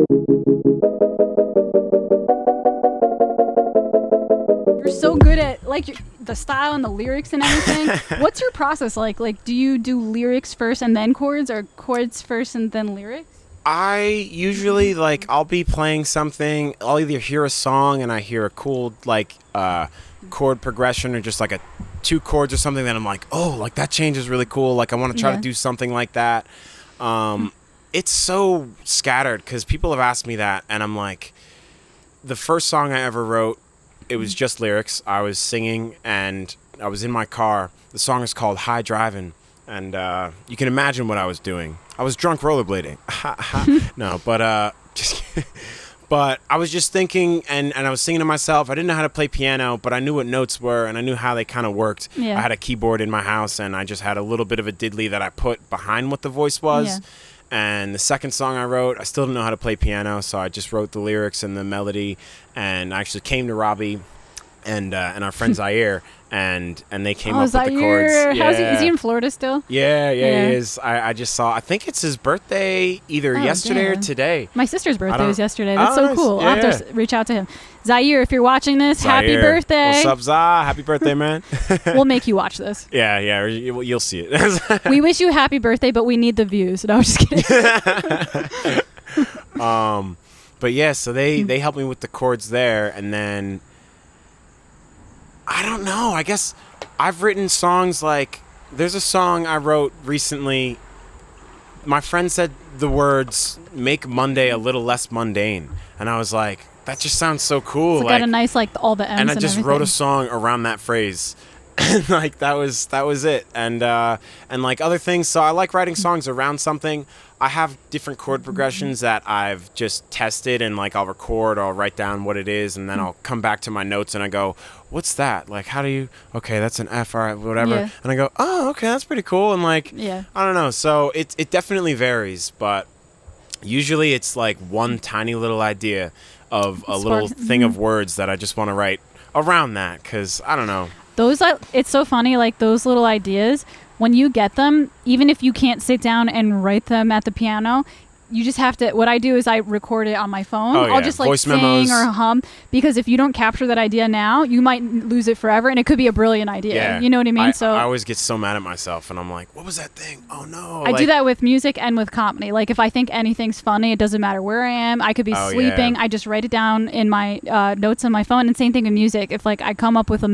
You're so good at the style and the lyrics and everything. What's your process like? Like, do you do lyrics first and then chords, or chords first and then lyrics? I usually I'll be playing something. I'll either hear a song and I hear a cool chord progression, or just like a 2 chords or something that I'm like, oh, like that change is really cool. Like I want to try to do something like that. It's so scattered because people have asked me that, and I'm like, the first song I ever wrote, it was just lyrics. I was singing and I was in my car. The song is called High Driving, and you can imagine what I was doing. I was drunk rollerblading. No, but just but I was just thinking, and I was singing to myself. I didn't know how to play piano, but I knew what notes were, and I knew how they kind of worked. Yeah. I had a keyboard in my house, and I just had a little bit of a diddly that I put behind what the voice was. Yeah. And the second song I wrote, I still didn't know how to play piano, so I just wrote the lyrics and the melody. And I actually came to Robbie and our friend Zaire, and they came up with the chords. Yeah. Is he in Florida still? Yeah, he is. I just saw, I think it's his birthday either yesterday or today. My sister's birthday was yesterday. That's so nice. cool. Yeah. I'll have to reach out to him. Zaire, if you're watching this, happy Zaire. birthday. What's up, Za? Happy birthday, man. We'll make you watch this. Yeah, you'll see it. We wish you a happy birthday, but we need the views. No, I'm just kidding. But yeah, so they helped me with the chords there, and then I don't know. I guess I've written songs like, there's a song I wrote recently. My friend said the words, make Monday a little less mundane. And I was like, that just sounds so cool. It's got a nice, all the M's and I just everything. wrote a song around that phrase. And that was it. And other things. So I like writing songs around something. I have different chord progressions that I've just tested, and I'll record or I'll write down what it is, and then I'll come back to my notes and I go, what's that? How do you, okay, that's an F, all right, whatever. Yeah. And I go, oh, okay, that's pretty cool. And yeah. I don't know. So it definitely varies, but usually it's one tiny little idea of a little thing of words that I just want to write around that, because I don't know. It's so funny, those little ideas, when you get them, even if you can't sit down and write them at the piano, you just have to, what I do is I record it on my phone. Oh, yeah. I'll just Voice sing memos. or hum, because if you don't capture that idea now, you might lose it forever, and it could be a brilliant idea. Yeah. You know what I mean? I always get so mad at myself, and I'm like, what was that thing? Oh no. I do that with music and with comedy. If I think anything's funny, it doesn't matter where I am. I could be sleeping. Yeah. I just write it down in my notes on my phone. And same thing with music. If I come up with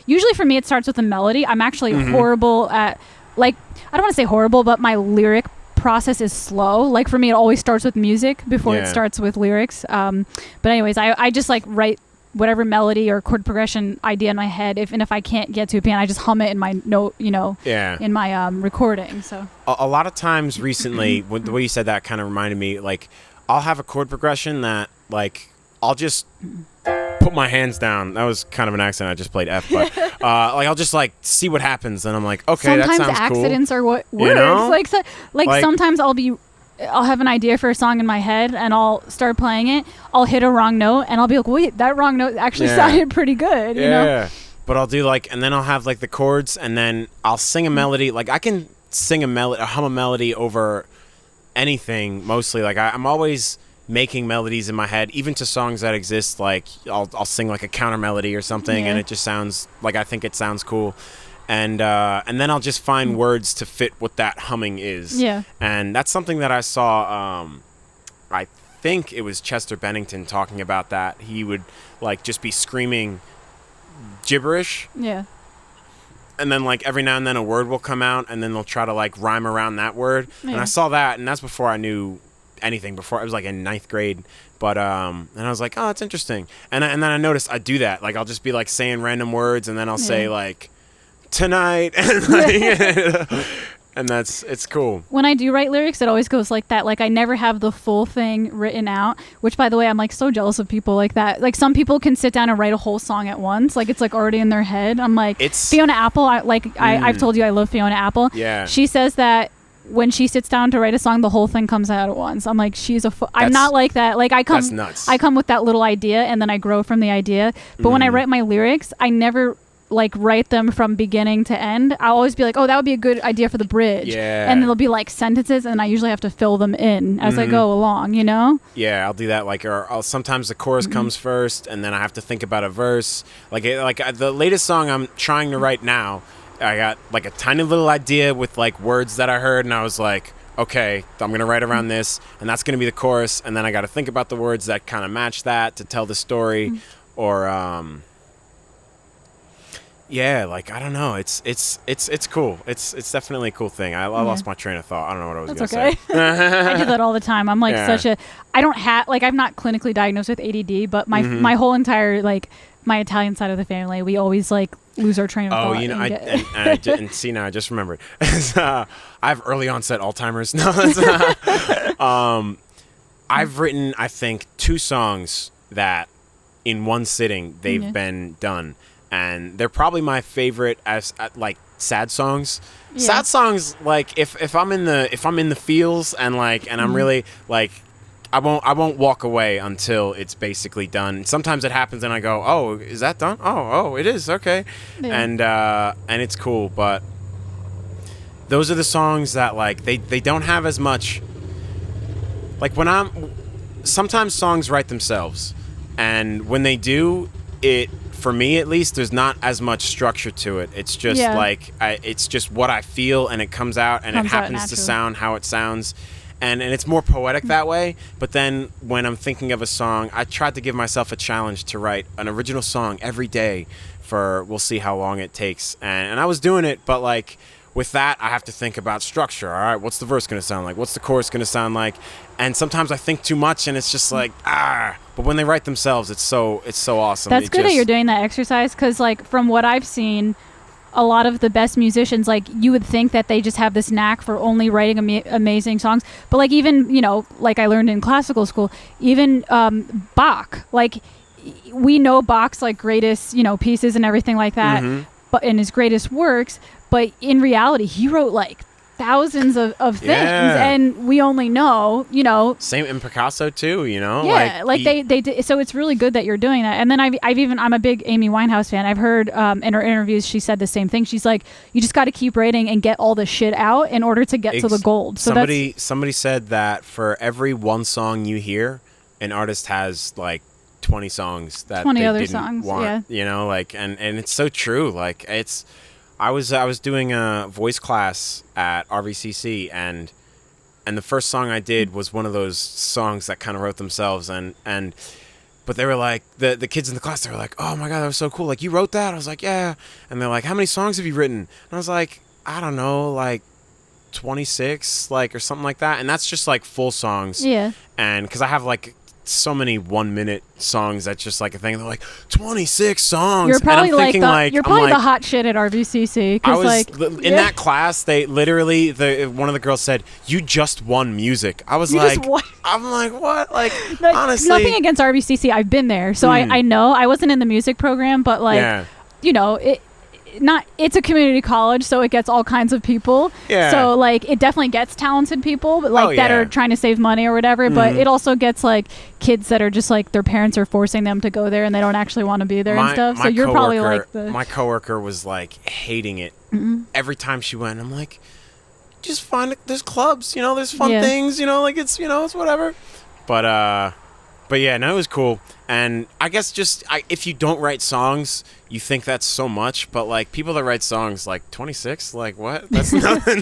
usually for me it starts with a melody. I'm actually horrible at I don't want to say horrible, but my lyric process is slow. For me, it always starts with music before it starts with lyrics. But anyways, I just write whatever melody or chord progression idea in my head. If I can't get to a piano, I just hum it in my note, in my recording. So a lot of times recently, the way you said that kind of reminded me, I'll have a chord progression that I'll just put my hands down. That was kind of an accident. I just played F, but I'll just see what happens, and I'm like, okay, sometimes that sounds cool. accidents are what works. You know? Sometimes I'll have an idea for a song in my head, and I'll start playing it. I'll hit a wrong note, and I'll be like, wait, that wrong note actually sounded pretty good. You know? But I'll do and then I'll have the chords, and then I'll sing a melody. I can sing a melody, hum a melody over anything mostly. I'm always making melodies in my head, even to songs that exist. I'll sing a counter melody or something, and it just sounds I think it sounds cool. And then I'll just find words to fit what that humming is. Yeah. And that's something that I saw. I think it was Chester Bennington talking about that. He would just be screaming gibberish. Yeah. And then every now and then a word will come out, and then they'll try to rhyme around that word. Yeah. And I saw that, and that's before I knew anything. Before I was in 9th grade. But and I was like, oh, that's interesting. And then I noticed I do that. I'll just be saying random words, and then I'll say tonight, and it's cool. When I do write lyrics, it always goes like that. I never have the full thing written out, which, by the way, I'm so jealous of people like that. Some people can sit down and write a whole song at once. It's already in their head. I'm it's Fiona Apple. I've told you I love Fiona Apple. Yeah. She says that when she sits down to write a song, the whole thing comes out at once. I'm she's I'm not like that. That's nuts. I come with that little idea, and then I grow from the idea. But when I write my lyrics, I never like write them from beginning to end, I'll always be like, oh, that would be a good idea for the bridge. Yeah. And there'll be like sentences, and I usually have to fill them in as I go along, you know? Yeah, I'll do that. Like, or sometimes the chorus comes first, and then I have to think about a verse. Like the latest song I'm trying to write now, I got like a tiny little idea with like words that I heard, and I was like, okay, I'm gonna write around this, and that's gonna be the chorus, and then I got to think about the words that kind of match that to tell the story, or yeah, like I don't know, it's cool. It's definitely a cool thing. I lost my train of thought. I don't know what I was That's gonna okay. say. I do that all the time. I'm like I don't have like I'm not clinically diagnosed with ADD, but my whole entire like my Italian side of the family, we always like lose our train of thought. Oh, you know, and see now I just remembered. I have early onset Alzheimer's. No, I've written I think 2 songs that in one sitting they've been done, and they're probably my favorite as like sad songs. Yeah. Sad songs, like if I'm in the feels and like and I'm really like I won't walk away until it's basically done. Sometimes it happens and I go, oh, is that done? Oh, it is, okay. Yeah. And it's cool, but those are the songs that like they don't have as much like sometimes songs write themselves, and when they do it, for me at least, there's not as much structure to it. It's just like it's just what I feel, and it comes out, and it happens to sound how it sounds. And it's more poetic that way. But then when I'm thinking of a song, I tried to give myself a challenge to write an original song every day for we'll see how long it takes. And I was doing it, but like with that, I have to think about structure. All right, what's the verse going to sound like? What's the chorus going to sound like? And sometimes I think too much, and it's just like, But when they write themselves, it's so awesome. That's good that you're doing that exercise, because like from what I've seen, a lot of the best musicians, like you would think that they just have this knack for only writing amazing songs, but like even, you know, like I learned in classical school, even Bach, like we know Bach's like greatest, you know, pieces and everything like that, but in his greatest works, but in reality he wrote like thousands of things, and we only know, you know, same in Picasso too, you know, they did. So it's really good that you're doing that. And then I'm a big Amy Winehouse fan. I've heard in her interviews she said the same thing. She's like, you just got to keep writing and get all the shit out in order to get to the gold. So somebody said that for every one song you hear, an artist has like 20 songs that 20 they other didn't songs want, you know, like and it's so true. Like it's I was doing a voice class at RVCC, and the first song I did was one of those songs that kind of wrote themselves, but they were like the kids in the class, they were like, oh my god, that was so cool, like you wrote that? I was like, yeah. And they're like, how many songs have you written? And I was like, I don't know, like 26, like, or something like that. And that's just like full songs. Yeah. And because I have like so many 1-minute songs, that's just like a thing. They're like 26 songs. You're probably and I'm thinking, you're probably the hot shit at RVCC. I was in that class. They literally one of the girls said, "You just won music." I was I'm like, what? Like honestly, nothing against RVCC. I've been there, so I know. I wasn't in the music program, but like you know it. It's a community college, so it gets all kinds of people. Yeah. So like it definitely gets talented people, but like that are trying to save money or whatever. But it also gets like kids that are just like their parents are forcing them to go there and they don't actually want to be there and stuff. So you're probably like my coworker was like hating it every time she went. I'm like, just find there's clubs, you know, there's fun things, you know, like it's, you know, it's whatever. But yeah, no, it was cool. And I guess if you don't write songs, you think that's so much. But like people that write songs, like 26, like what? That's nothing.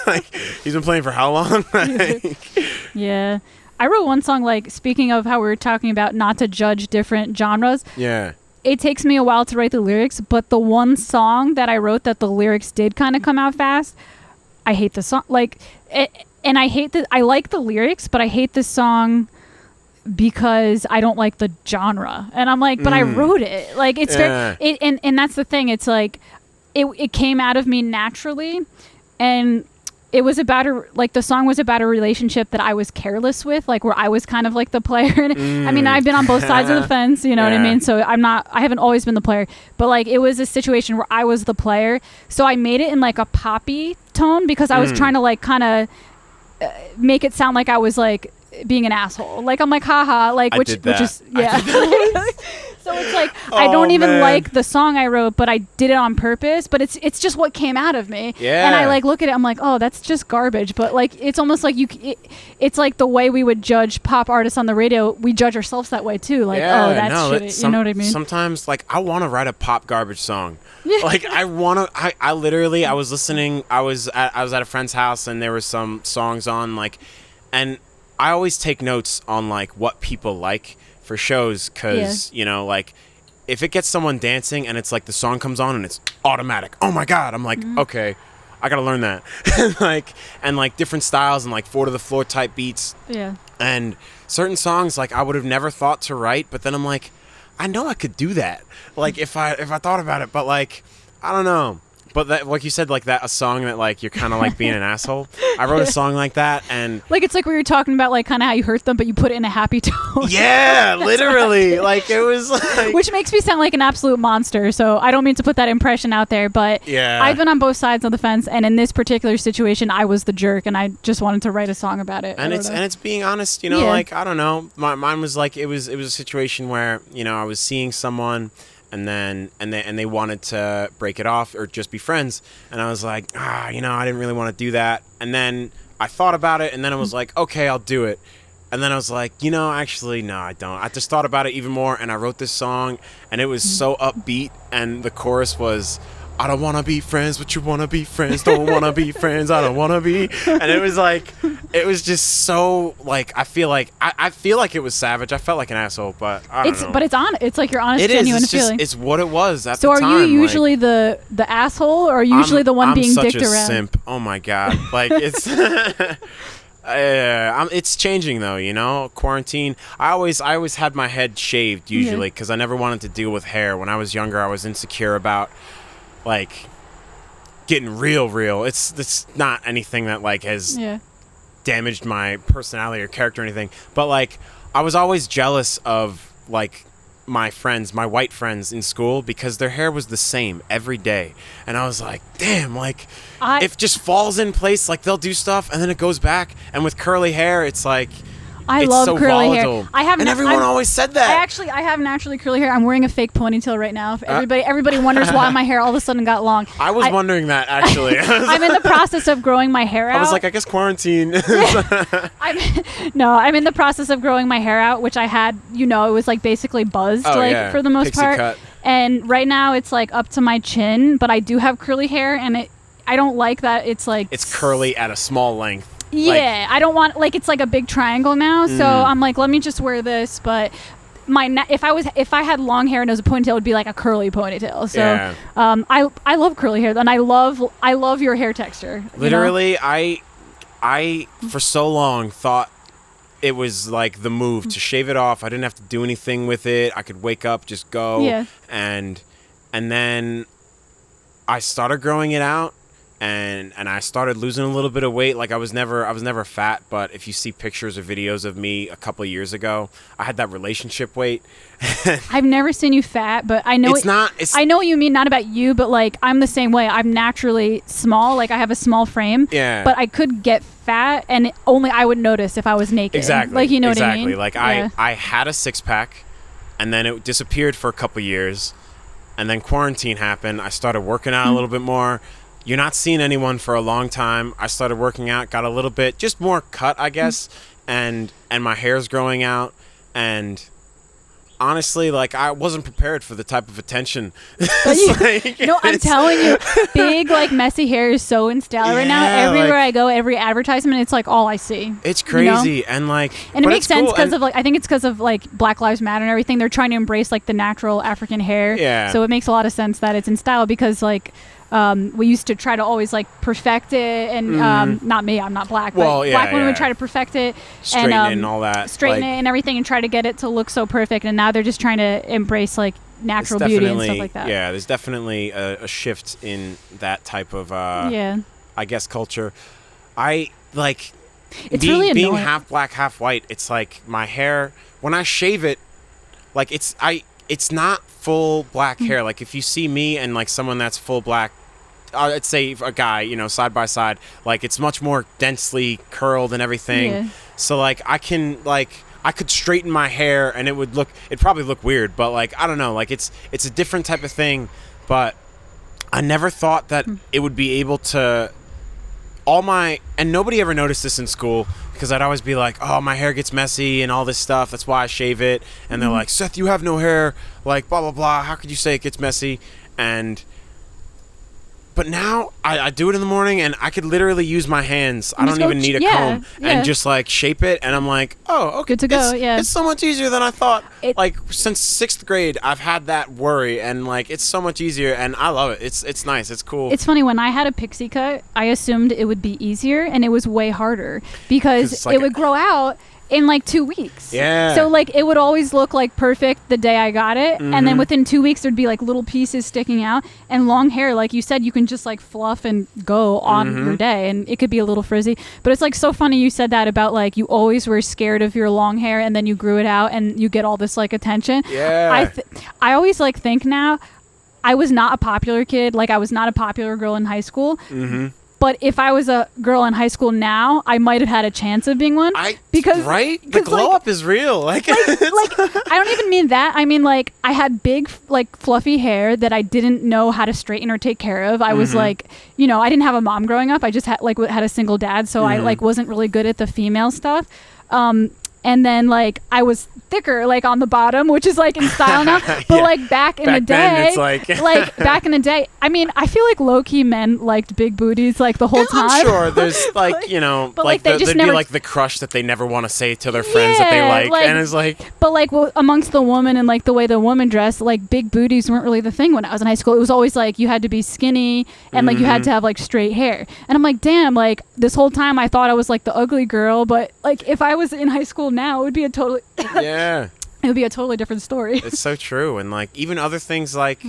like he's been playing for how long? Yeah. I wrote one song, like speaking of how we were talking about not to judge different genres. Yeah. It takes me a while to write the lyrics, but the one song that I wrote that the lyrics did kind of come out fast, I hate the song. And I hate I like the lyrics, but I hate the song because I don't like the genre. And I'm like, but I wrote it. Like it's very and that's the thing. It's like it came out of me naturally, and it was about the song was about a relationship that I was careless with, like where I was kind of like the player. I mean, I've been on both sides of the fence, you know what I mean? So I haven't always been the player, but like it was a situation where I was the player. So I made it in like a poppy tone because I was trying to like kind of make it sound like I was like being an asshole. Like I'm like, haha, like which is so So it's like I don't even like the song I wrote, but I did it on purpose. But it's just what came out of me. Yeah. And I like look at it, I'm like, oh, that's just garbage. But like it's almost like it's like the way we would judge pop artists on the radio. We judge ourselves that way too. Like, oh, that's shitty. You know what I mean? Sometimes like I want to write a pop garbage song. Like I literally I was listening. I was at a friend's house and there were some songs on like, and I always take notes on like what people like for shows because you know like if it gets someone dancing and it's like the song comes on and it's automatic, oh my god, I'm like okay, I gotta learn that. and like different styles and like 4 to the floor type beats. Yeah. And certain songs like I would have never thought to write, but then I'm like, I know I could do that. Like if I thought about it, but like I don't know. But that, like you said, like that a song that like you're kind of like being an asshole. I wrote a song like that, and like it's like we were talking about like kind of how you hurt them, but you put it in a happy tone. Yeah, literally. Like it was like, which makes me sound like an absolute monster. So I don't mean to put that impression out there, but yeah, I've been on both sides of the fence, and in this particular situation, I was the jerk, and I just wanted to write a song about it. And it's being honest, you know, like I don't know. Mine was like it was a situation where you know I was seeing someone. And they wanted to break it off or just be friends, and I was like, you know, I didn't really want to do that. And then I thought about it, and then I was like, okay, I'll do it. And then I was like, you know, actually, no, I don't. I just thought about it even more, and I wrote this song, and it was so upbeat, and the chorus was, I don't want to be friends, but you want to be friends. Don't want to be friends. I don't want to be. And it was like, it was just so like, I feel like it was savage. I felt like an asshole, but I don't know. But it's like your honest, genuine feeling. It's what it was at the time. So are you usually the asshole, or usually the one being dicked around? I'm such a simp. Oh my God. Like it's, it's changing though, you know, quarantine. I always had my head shaved usually because I never wanted to deal with hair. When I was younger, I was insecure about like getting real. It's not anything that like has damaged my personality or character or anything, but like I was always jealous of like my friends, my white friends in school, because their hair was the same every day, and I was like, damn, like it just falls in place, like they'll do stuff and then it goes back, and with curly hair it's like I it's love so curly volatile. hair. I have, and everyone always said that. I have naturally curly hair. I'm wearing a fake ponytail right now. If everybody wonders why my hair all of a sudden got long. I was wondering that actually. I'm in the process of growing my hair out. I was like, I guess quarantine. I'm in the process of growing my hair out, which I had, you know, it was like basically buzzed for the most Pixie part. Cut. And right now it's like up to my chin, but I do have curly hair, and I don't like that it's like it's curly at a small length. Yeah, I don't want like it's like a big triangle now, so I'm like, let me just wear this. But if I had long hair and it was a ponytail, it would be like a curly ponytail. So I love curly hair, and I love your hair texture. Literally, you know? I for so long thought it was like the move to shave it off. I didn't have to do anything with it. I could wake up, just go, and then I started growing it out. And I started losing a little bit of weight. Like I was never fat, but if you see pictures or videos of me a couple of years ago, I had that relationship weight. I've never seen you fat, but I know I know what you mean. Not about you, but like I'm the same way. I'm naturally small. Like I have a small frame. Yeah. But I could get fat, and only I would notice if I was naked. Exactly. Like you know what I mean? Exactly. Like I had a 6-pack, and then it disappeared for a couple of years, and then quarantine happened. I started working out a little bit more. You're not seeing anyone for a long time. I started working out, got a little bit, just more cut, I guess, and my hair's growing out, and honestly, like I wasn't prepared for the type of attention. I'm telling you, big like messy hair is so in style right now. Everywhere I go, every advertisement, it's like all I see. It's crazy, you know? And it makes sense because of like I think it's because of like Black Lives Matter and everything. They're trying to embrace like the natural African hair. Yeah. So it makes a lot of sense that it's in style because like. We used to try to always like perfect it, and not me, I'm not black, but black women would try to perfect it, straighten it and all that, straighten it and everything, and try to get it to look so perfect. And now they're just trying to embrace like natural beauty and stuff like that. Yeah, there's definitely a shift in that type of I guess culture. I like it's really being annoying. Half black, half white. It's like my hair when I shave it, like it's not full black hair. Like if you see me and like someone that's full black, I'd say a guy, you know, side by side, like it's much more densely curled and everything. So like I could straighten my hair and it'd probably look weird, but like I don't know, like it's a different type of thing. But I never thought that it would be able to and nobody ever noticed this in school, because I'd always be like, oh, my hair gets messy and all this stuff, that's why I shave it. And they're like, Seth, you have no hair, like blah blah blah, how could you say it gets messy? But now I do it in the morning, and I could literally use my hands. I don't even need a comb, and just like shape it, and I'm like, oh, okay, good to go. It's so much easier than I thought. Like since 6th grade, I've had that worry, and like it's so much easier, and I love it. It's nice. It's cool. It's funny, when I had a pixie cut, I assumed it would be easier, and it was way harder because it would grow out in like 2 weeks. Yeah. So like it would always look like perfect the day I got it, and then within 2 weeks there'd be like little pieces sticking out. And long hair, like you said, you can just like fluff and go on your day, and it could be a little frizzy. But it's like so funny you said that about like you always were scared of your long hair, and then you grew it out and you get all this like attention. Yeah. I always like think now, I was not a popular kid. Like I was not a popular girl in high school. But if I was a girl in high school now, I might have had a chance of being one. Because the glow up is real. Like I don't even mean that. I mean like I had big like fluffy hair that I didn't know how to straighten or take care of. I was like, I didn't have a mom growing up. I just had a single dad, so I like wasn't really good at the female stuff. And then like I was thicker like on the bottom, which is like in style now. But like back in the day, then it's like back in the day, I mean, I feel like low key men liked big booties like the whole time. I'm sure there's like but like there'd be like the crush that they never want to say to their friends that they like, and it's like. But like amongst the woman and like the way the woman dressed, like big booties weren't really the thing when I was in high school. It was always like you had to be skinny and like you had to have like straight hair. And I'm like, damn, like this whole time I thought I was like the ugly girl, but like if I was in high school now, it would be a totally it would be a totally different story. It's so true. And like even other things like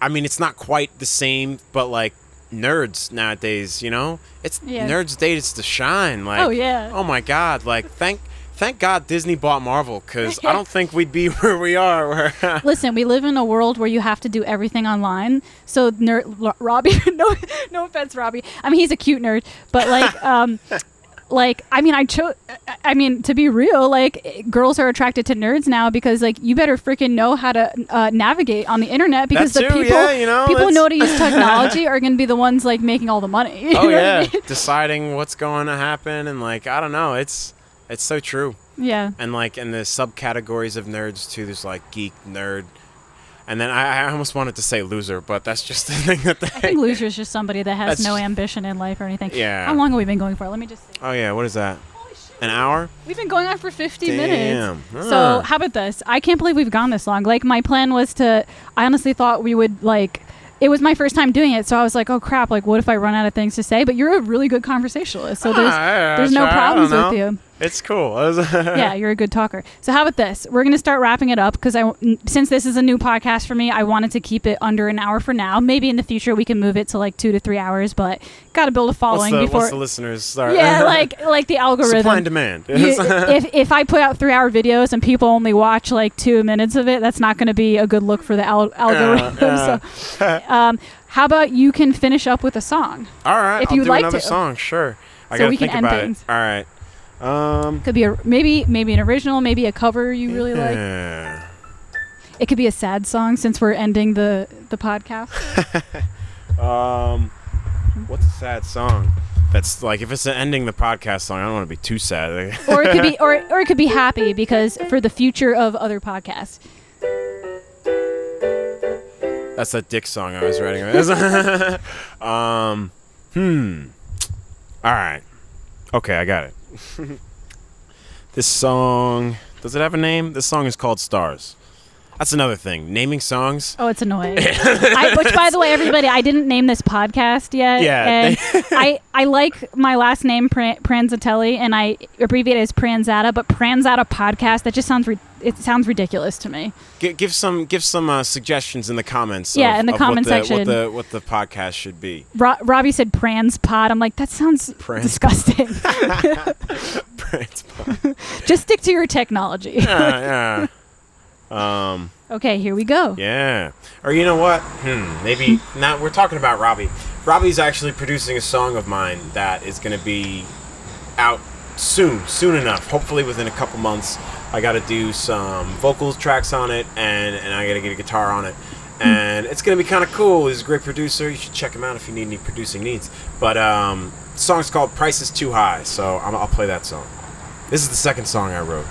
I mean, it's not quite the same, but like nerds nowadays, it's nerds days to shine. Like, oh my god, like thank God Disney bought Marvel, because I don't think we'd be where we are. Listen, we live in a world where you have to do everything online. So Robbie, no offense, Robbie. I mean, he's a cute nerd, but like I mean to be real, like girls are attracted to nerds now because like you better freaking know how to navigate on the internet, because the people people who know how to use technology are going to be the ones like making all the money. Oh yeah, I mean? Deciding what's going to happen, and like I don't know, it's so true. Yeah. And like in the subcategories of nerds too, there's like geek, nerd. And then I almost wanted to say loser, but that's just the thing that I think loser is just somebody that has no ambition in life or anything. Yeah. How long have we been going for? Let me just see. Oh, yeah. What is that? Holy shit. An hour? We've been going on for 50 minutes. Damn. So how about this? I can't believe we've gone this long. Like my plan was I honestly thought we would like, it was my first time doing it. So I was like, oh crap, like what if I run out of things to say? But you're a really good conversationalist. So there's no problems with you. It's cool. Yeah, you're a good talker. So how about this? We're going to start wrapping it up, because since this is a new podcast for me, I wanted to keep it under an hour for now. Maybe in the future we can move it to like 2 to 3 hours, but got to build a following before. Once the listeners start. Yeah, like the algorithm. Supply and demand. If I put out 3-hour videos and people only watch like 2 minutes of it, that's not going to be a good look for the algorithm. So, how about you can finish up with a song? All right, if you'd like another to. Song, sure. I so gotta we think can end about things. It. All right. Could be maybe an original, maybe a cover you really like. It could be a sad song, since we're ending the podcast. What's a sad song? That's like, if it's ending the podcast song, I don't want to be too sad. Or it could be or it could be happy, because for the future of other podcasts. That's that Dick song I was writing. All right. Okay, I got it. This song, does it have a name? This song is called Stars. That's another thing. Naming songs. Oh, it's annoying. Which, by the way, everybody, I didn't name this podcast yet. Yeah. And I like my last name, Pranzatelli, and I abbreviate it as Pranzata, but Pranzata podcast, that just sounds ridiculous to me. Give some suggestions in the comments. Yeah, in the comment section. What the podcast should be. Robbie said Pranz Pod. I'm like, that sounds disgusting. Pranz Pod. Just stick to your technology. Yeah. Okay, here we go. Yeah. Or you know what? Maybe now we're talking about Robbie. Robbie's actually producing a song of mine that is going to be out soon enough. Hopefully within a couple months. I got to do some vocal tracks on it, and I got to get a guitar on it. And it's going to be kind of cool. He's a great producer. You should check him out if you need any producing needs. But the song's called Price is Too High, so I'll play that song. This is the second song I wrote.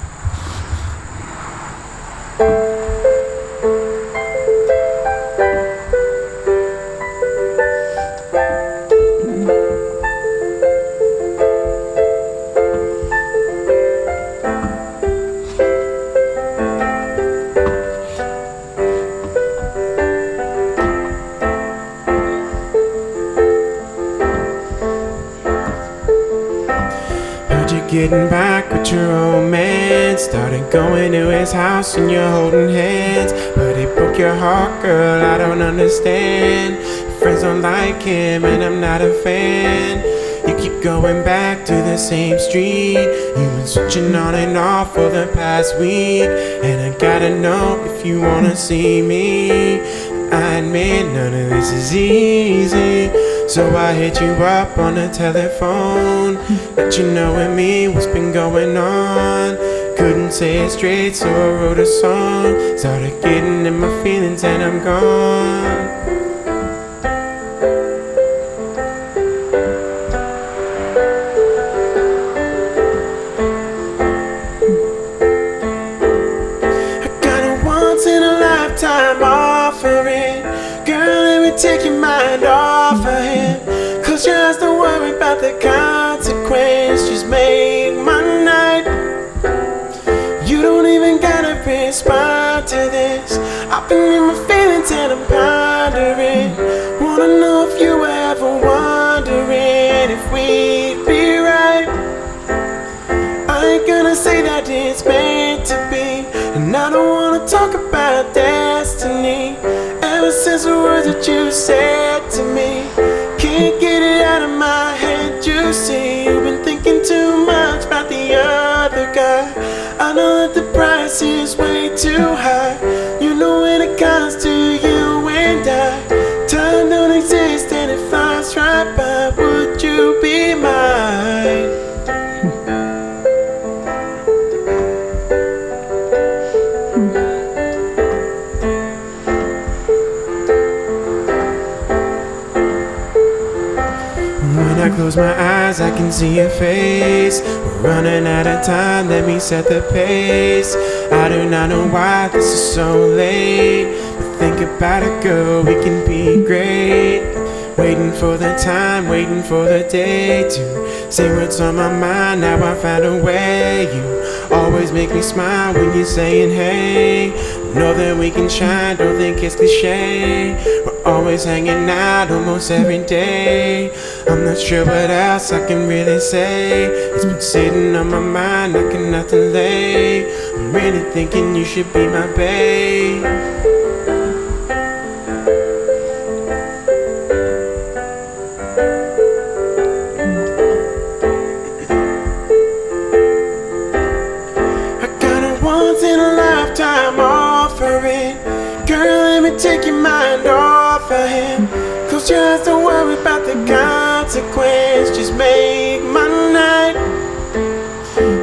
Getting back with your old man. Started going to his house and you're holding hands. But he broke your heart, girl, I don't understand. Your friends don't like him and I'm not a fan. You keep going back to the same street. You've been switching on and off for the past week. And I gotta know if you wanna see me. I admit none of this is easy, so I hit you up on the telephone, let you know with me what's been going on. Couldn't say it straight, so I wrote a song. Started getting in my feelings and I'm gone. I got a once in a lifetime offering. Girl, let me take your mind off of him. Close your eyes, don't worry about the consequence. Just make my night. You don't even gotta respond to this. I've been in my feelings and I'm pondering. Wanna know if you were ever wondering if we'd be right. I ain't gonna say that it's meant to be, and I don't wanna talk about destiny. Ever since the words that you said to me, can't get it out of my head. You see, you've been thinking too much about the other guy. I know that the price is way too high. You know when it comes to you and I, time don't exist and it flies right by. Would you be mine? When I close my eyes, I can see your face. We're running out of time, let me set the pace. I do not know why this is so late, but think about it, girl, we can be great. Waiting for the time, waiting for the day to say what's on my mind. Now I found a way. You always make me smile when you're saying hey. Know that we can shine, don't think it's cliche. We're always hanging out almost every day. I'm not sure what else I can really say. It's been sitting on my mind, I cannot delay. I'm really thinking you should be my babe. Girl, let me take your mind off of him. Close your eyes, don't worry about the consequence. Just make my night.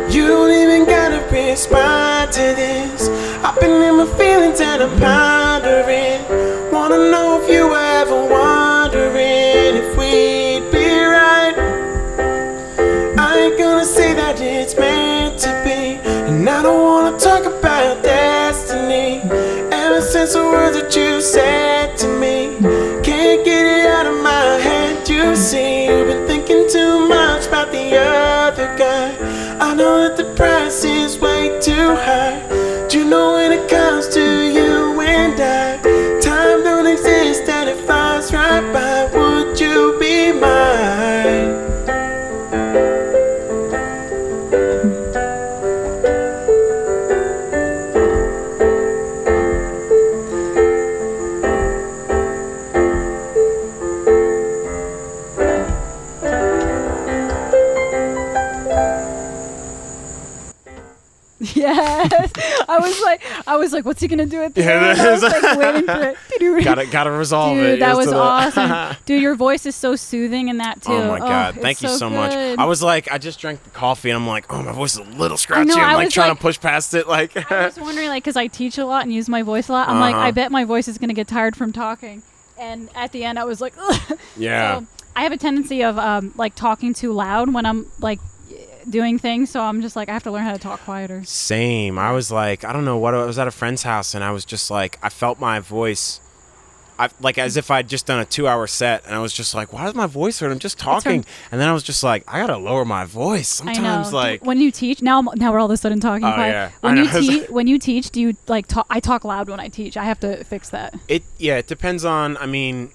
You don't even gotta respond to this. I've been in my feelings and I'm pondering. Wanna know if you were ever wondering if we'd be right. I ain't gonna say that it's meant to be, and I don't wanna talk about destiny. Ever since the words that you said to me, can't get it out of my head. You see, you've been thinking too much about the other guy. I know that the price is way too high. Do you know when it comes to you and I, time don't exist and it flies right by. Would you be mine? Yes. I was like, what's he gonna do at the end? I was like waiting for it. Gotta resolve Dude, it. that was awesome. Dude, your voice is so soothing in that too. Oh my God. Thank you so much. I was like, I just drank the coffee and I'm like, oh, my voice is a little scratchy. I'm like trying to push past it. Like I was wondering, like, because I teach a lot and use my voice a lot. I'm like, I bet my voice is gonna get tired from talking. And at the end I was like, ugh. Yeah. So I have a tendency of like talking too loud when I'm like doing things, so I'm just like, I have to learn how to talk quieter. Same. I was like, I don't know what, I was at a friend's house and I was just like, I felt my voice, like as if I'd just done a 2-hour set, and I was just like, why does my voice hurt? I'm just talking. And then I was just like, I gotta lower my voice sometimes. Like when you teach, now we're all of a sudden talking quiet. Yeah. When you teach, do you like talk? I talk loud when I teach. I have to fix that. It depends on, I mean,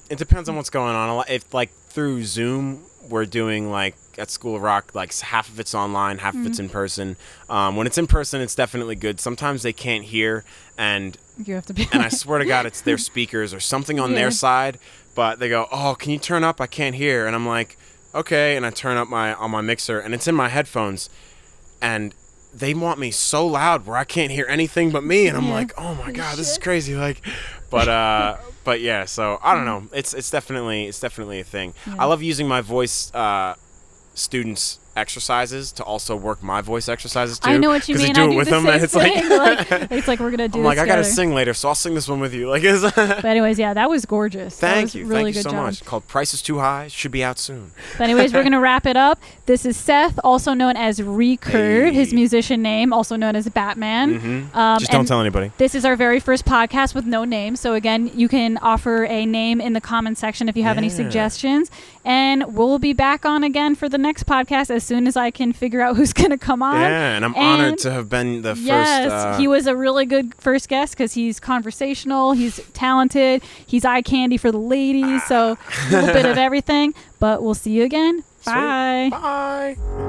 it depends on what's going on. If like through Zoom we're doing like at School of Rock, like half of it's online, half of it's in person. When it's in person, it's definitely good. Sometimes they can't hear, and you have to be. And I swear to God, it's their speakers or something on their side. But they go, "Oh, can you turn up? I can't hear." And I'm like, "Okay." And I turn up on my mixer, and it's in my headphones, and they want me so loud where I can't hear anything but me. And I'm like, "Oh my God, this is crazy!" Like, but yeah. So I don't know. It's definitely a thing. Yeah. I love using my voice. Students' exercises to also work my voice exercises too. I know what you mean. I do it with them, and it's like, it's like we're gonna do. I'm like, this I gotta sing later, so I'll sing this one with you. Like, but anyways, yeah, that was gorgeous. Thank you, really thank you so much. Called "Price Is Too High." Should be out soon. But anyways, we're gonna wrap it up. This is Seth, also known as Recurve, his musician name, also known as Batman. Just don't tell anybody. This is our very first podcast with no name. So again, you can offer a name in the comment section if you have any suggestions. And we'll be back on again for the next podcast as soon as I can figure out who's going to come on. Yeah, and I'm honored to have been the first. Yes, he was a really good first guest because he's conversational, he's talented, he's eye candy for the ladies, so a little bit of everything. But we'll see you again. Bye. Sweet. Bye.